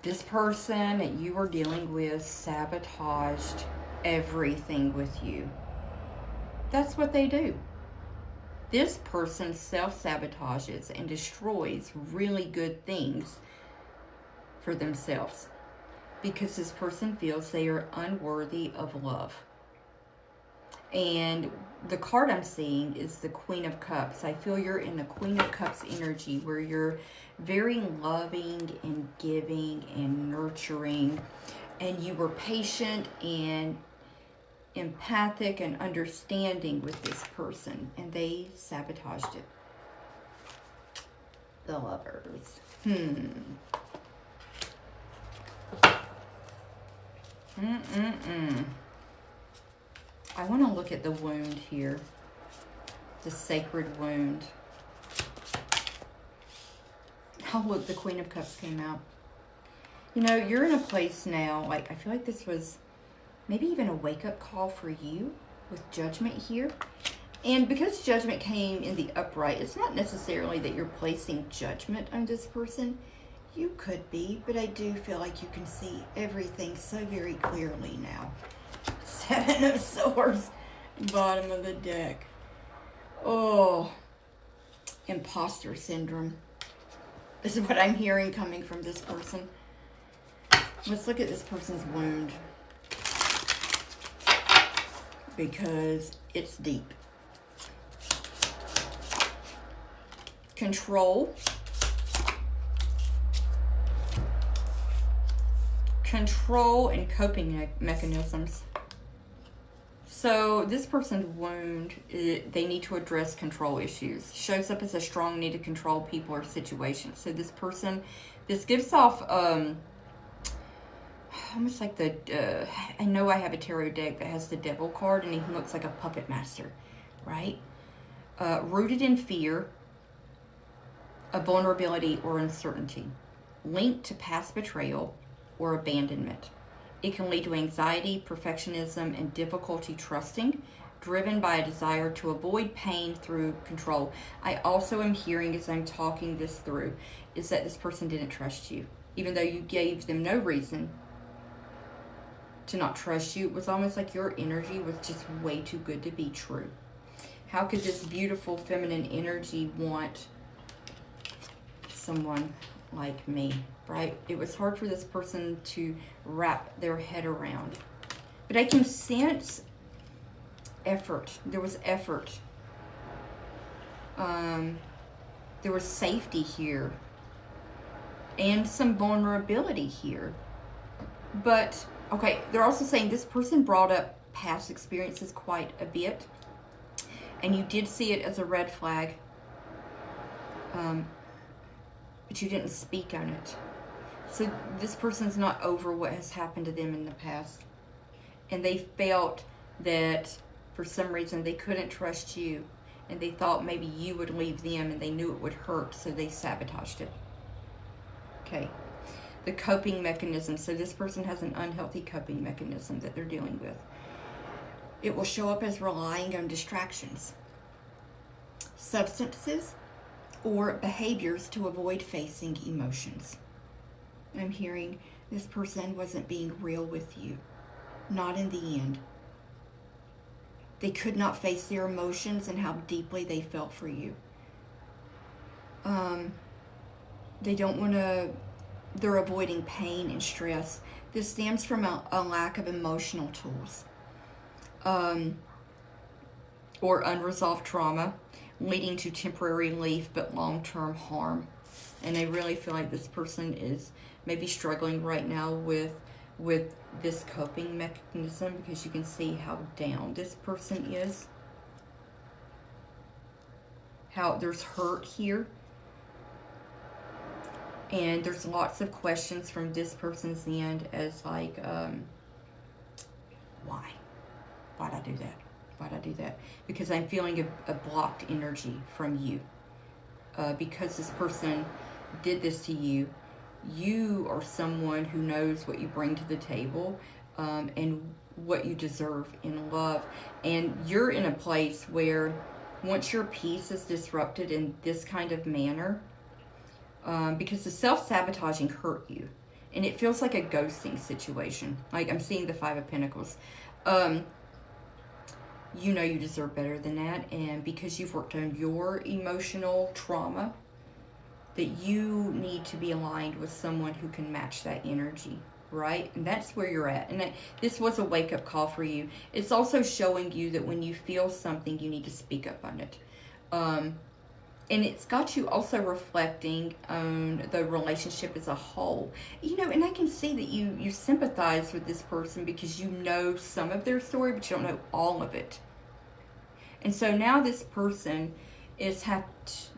This person that you are dealing with sabotaged everything with you. That's what they do. This person self-sabotages and destroys really good things for themselves because this person feels they are unworthy of love. And the card I'm seeing is the Queen of Cups. I feel you're in the Queen of Cups energy where you're very loving and giving and nurturing, and you were patient and empathic and understanding with this person, and they sabotaged it. The Lovers. I want to look at the wound here. The sacred wound. Oh, look, the Queen of Cups came out. You know, you're in a place now, like, I feel like this was maybe even a wake-up call for you with Judgment here. And because Judgment came in the upright, it's not necessarily that you're placing judgment on this person. You could be, but I do feel like you can see everything so very clearly now. Seven of Swords, bottom of the deck. Oh, imposter syndrome. This is what I'm hearing coming from this person. Let's look at this person's wound, because it's deep. Control. Control and coping mechanisms. So this person's wound, they need to address control issues. Shows up as a strong need to control people or situations. So this person, this gives off almost like the, I know I have a tarot deck that has the Devil card, and he looks like a puppet master, right? Rooted in fear, a vulnerability or uncertainty, linked to past betrayal or abandonment. It can lead to anxiety, perfectionism, and difficulty trusting, driven by a desire to avoid pain through control. I also am hearing, as I'm talking this through, is that this person didn't trust you. Even though you gave them no reason to not trust you, it was almost like your energy was just way too good to be true. How could this beautiful feminine energy want someone like me, right? It was hard for this person to wrap their head around. But I can sense effort. There was effort. There was safety here. And some vulnerability here. But, okay, they're also saying this person brought up past experiences quite a bit. And you did see it as a red flag. But you didn't speak on it. So this person's not over what has happened to them in the past. And they felt that for some reason they couldn't trust you. And they thought maybe you would leave them, and they knew it would hurt, so they sabotaged it. Okay. The coping mechanism. So this person has an unhealthy coping mechanism that they're dealing with. It will show up as relying on distractions, substances, or behaviors to avoid facing emotions. I'm hearing this person wasn't being real with you. Not in the end. They could not face their emotions and how deeply they felt for you. They don't want to, they're avoiding pain and stress. This stems from a lack of emotional tools. Or unresolved trauma, leading to temporary relief but long-term harm. And I really feel like this person is maybe struggling right now with this coping mechanism, because you can see how down this person is. How there's hurt here. And there's lots of questions from this person's end as like, why? Why'd I do that? Why'd I do that? Because I'm feeling a blocked energy from you. Because this person did this to you, you are someone who knows what you bring to the table, and what you deserve in love. And you're in a place where once your peace is disrupted in this kind of manner, because the self-sabotaging hurt you, And it feels like a ghosting situation. Like, I'm seeing the Five of Pentacles. You know you deserve better than that. And because you've worked on your emotional trauma, that you need to be aligned with someone who can match that energy, right? And that's where you're at. And this was a wake-up call for you. It's also showing you that when you feel something, you need to speak up on it. And it's got you also reflecting on the relationship as a whole. You know, and I can see that you sympathize with this person because you know some of their story, but you don't know all of it. And so now this person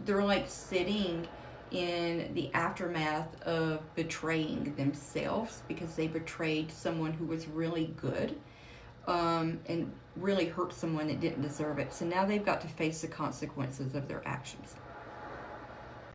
they're like sitting in the aftermath of betraying themselves because they betrayed someone who was really good, and really hurt someone that didn't deserve it. So now they've got to face the consequences of their actions.